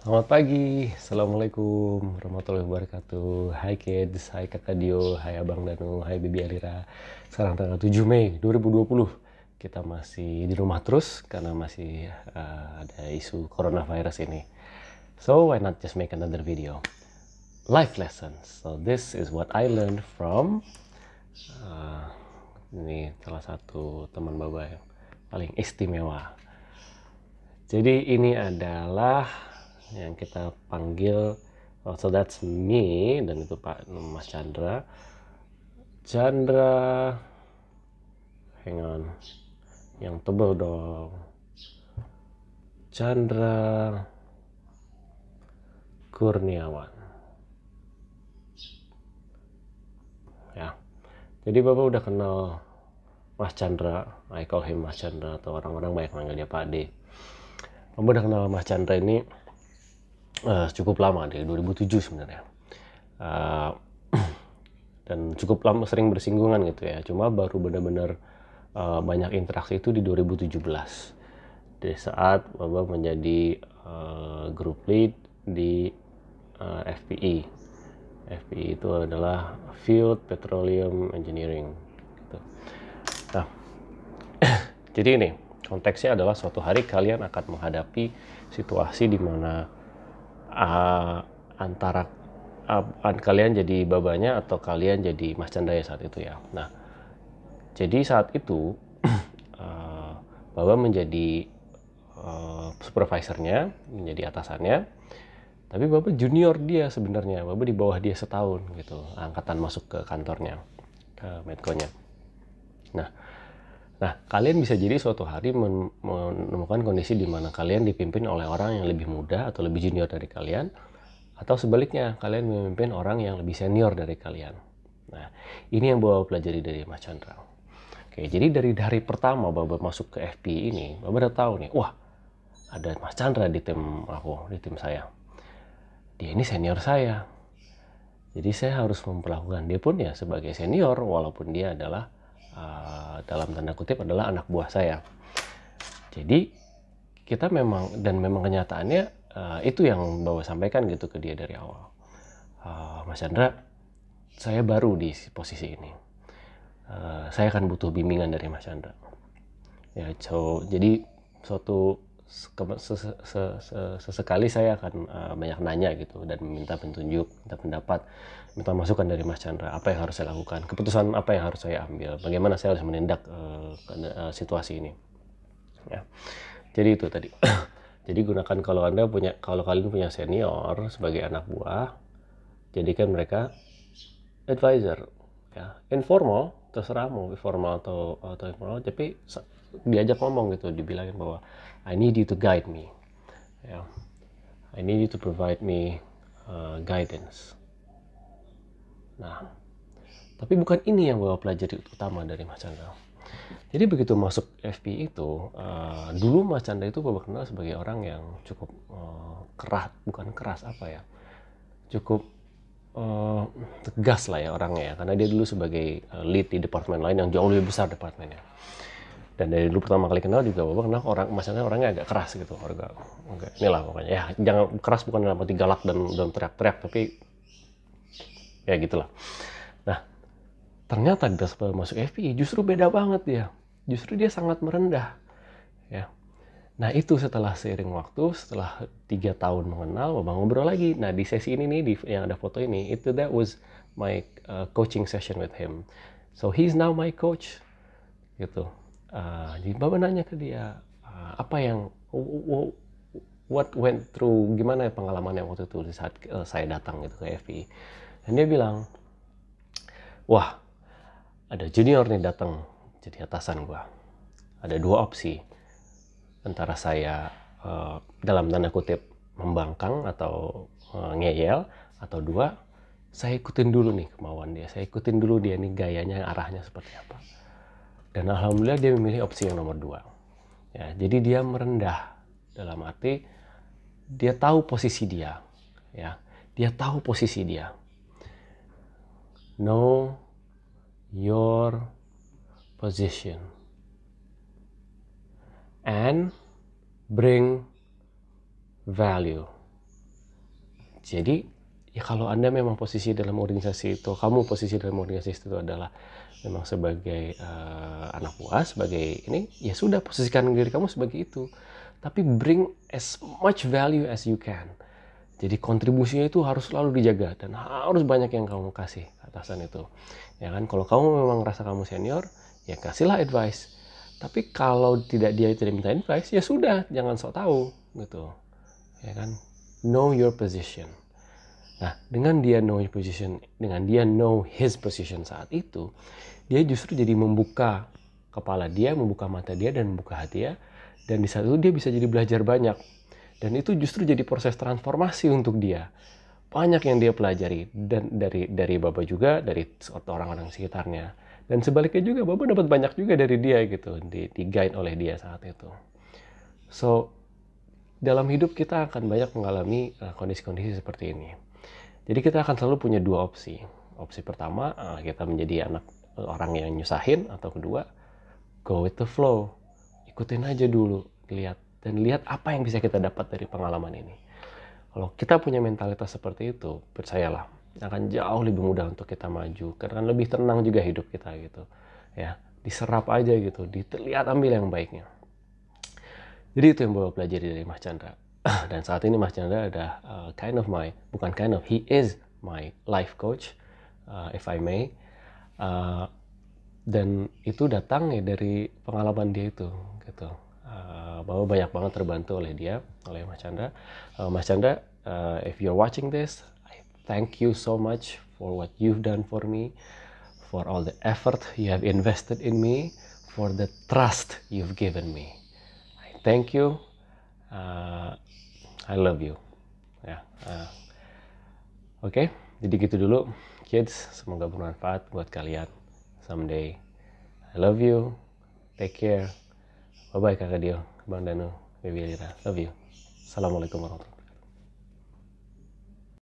Selamat pagi, Assalamualaikum warahmatullahi wabarakatuh. Hai kids, hai kakak Dio, hai abang Danu, hai Bibi Alira. Sekarang tanggal 7 Mei 2020. Kita masih di rumah terus karena masih ada isu coronavirus ini. So why not just make another video? Life lessons. So this is what I learned from ini salah satu teman Baba yang paling istimewa. Jadi ini adalah yang kita panggil, so that's me, dan itu Pak Mas Chandra. Hang on, yang tebel dong. Chandra Kurniawan. Ya, jadi Bapak udah kenal Mas Chandra, I call him Mas Chandra, atau orang-orang banyak manggil dia Pak D. Bapak udah kenal Mas Chandra ini cukup lama, dari 2007 sebenarnya. Dan cukup lama sering bersinggungan gitu ya. Cuma baru benar-benar banyak interaksi itu di 2017. Di saat Bapak menjadi group lead di FPE. FPE itu adalah Field Petroleum Engineering. Gitu. Nah, jadi ini konteksnya adalah suatu hari kalian akan menghadapi situasi di mana antara kalian jadi babanya atau kalian jadi Mas Chandra ya saat itu ya. Nah, jadi saat itu Baba menjadi supervisornya, menjadi atasannya. Tapi Baba junior dia sebenarnya. Baba di bawah dia setahun gitu, angkatan masuk ke kantornya, ke Medconya. Nah, kalian bisa jadi suatu hari menemukan kondisi di mana kalian dipimpin oleh orang yang lebih muda atau lebih junior dari kalian, atau sebaliknya, kalian memimpin orang yang lebih senior dari kalian. Nah, ini yang Baba pelajari dari Mas Chandra. Oke, jadi dari hari pertama Baba masuk ke FP ini, Baba udah tahu nih, wah, ada Mas Chandra di tim aku, di tim saya. Dia ini senior saya. Jadi saya harus memperlakukan dia pun ya sebagai senior, walaupun dia adalah dalam tanda kutip adalah anak buah saya. Jadi kita memang, dan memang kenyataannya itu yang Bawa sampaikan gitu ke dia dari awal. Mas Chandra, saya baru di posisi ini. Saya akan butuh bimbingan dari Mas Chandra. Ya, jadi suatu sesekali saya akan banyak nanya gitu dan meminta petunjuk, minta pendapat, minta masukan dari Mas Chandra, apa yang harus saya lakukan, keputusan apa yang harus saya ambil, bagaimana saya harus menindak situasi ini. Ya. Jadi itu tadi. Jadi gunakan kalau kalian punya senior sebagai anak buah, jadikan mereka advisor, ya, informal, terserah mau formal atau informal, tapi diajak ngomong gitu, dibilangin bahwa I need you to guide me, ya, I need you to provide me guidance. Nah, tapi bukan ini yang gue pelajari utama dari Mas Chandra. Jadi begitu masuk FP itu, dulu Mas Chandra itu gue kenal sebagai orang yang cukup keras apa ya, cukup tegas lah ya orangnya ya, karena dia dulu sebagai lead di departemen lain yang jauh lebih besar departemennya. Dan dari dulu pertama kali kenal juga Bapak kenal maksudnya orangnya agak keras gitu, agak inilah pokoknya ya, jangan keras bukan dalam arti galak dan teriak-teriak, tapi ya gitulah. Nah, ternyata di masuk FPI justru beda banget dia, justru dia sangat merendah ya. Nah, itu setelah seiring waktu, setelah 3 tahun mengenal, Bapak ngobrol lagi. Nah, di sesi ini nih, yang ada foto ini, that was my coaching session with him. So he's now my coach gitu. Jadi Bapak nanya ke dia, apa yang what went through, gimana pengalamannya waktu itu di saat saya datang gitu ke FPI. Dan dia bilang, wah, ada junior nih datang jadi atasan gua. Ada 2 opsi, antara saya dalam tanda kutip membangkang atau ngeyel, atau 2, saya ikutin dulu nih kemauan dia, saya ikutin dulu dia nih gayanya, arahnya seperti apa. Dan alhamdulillah dia memilih opsi yang nomor 2. Ya, jadi dia merendah dalam arti dia tahu posisi dia, ya, dia tahu posisi dia. Know your position and bring value. Jadi ya kalau Anda memang posisi dalam organisasi itu, kamu posisi dalam organisasi itu adalah memang sebagai anak buah, sebagai ini, ya sudah posisikan diri kamu sebagai itu. Tapi bring as much value as you can. Jadi kontribusinya itu harus selalu dijaga dan harus banyak yang kamu kasih atasan itu. Ya kan, kalau kamu memang rasa kamu senior, ya kasihlah advice. Tapi kalau dia tidak minta advice, ya sudah, jangan sok tahu gitu. Ya kan? Know your position. Nah, dengan dia know your position, dengan dia know his position saat itu, dia justru jadi membuka kepala dia, membuka mata dia dan membuka hati dia. Dan di saat itu dia bisa jadi belajar banyak. Dan itu justru jadi proses transformasi untuk dia. Banyak yang dia pelajari dan dari Baba juga, dari orang-orang sekitarnya. Dan sebaliknya juga Baba dapat banyak juga dari dia gitu, di guide oleh dia saat itu. So, dalam hidup kita akan banyak mengalami kondisi-kondisi seperti ini. Jadi kita akan selalu punya dua opsi. Opsi pertama, kita menjadi orang yang nyusahin, atau kedua, go with the flow. Ikutin aja dulu, lihat apa yang bisa kita dapat dari pengalaman ini. Kalau kita punya mentalitas seperti itu, percayalah, akan jauh lebih mudah untuk kita maju, karena lebih tenang juga hidup kita gitu. Ya, diserap aja gitu, dilihat ambil yang baiknya. Jadi itu yang Bapak pelajari dari Mas Chandra. Dan saat ini Mas Chandra ada he is my life coach, if I may. Dan itu datang ya dari pengalaman dia itu gitu. Bahwa banyak banget terbantu oleh dia, oleh Mas Chandra. Mas Chandra, if you're watching this, I thank you so much for what you've done for me, for all the effort you have invested in me, for the trust you've given me. I thank you. I love you. Ya. Oke, jadi gitu dulu, kids. Semoga bermanfaat buat kalian someday. I love you. Take care. Bye-bye Kakak Dio, Bang Danu, Baby Lira. Love you. Assalamualaikum warahmatullahi wabarakatuh.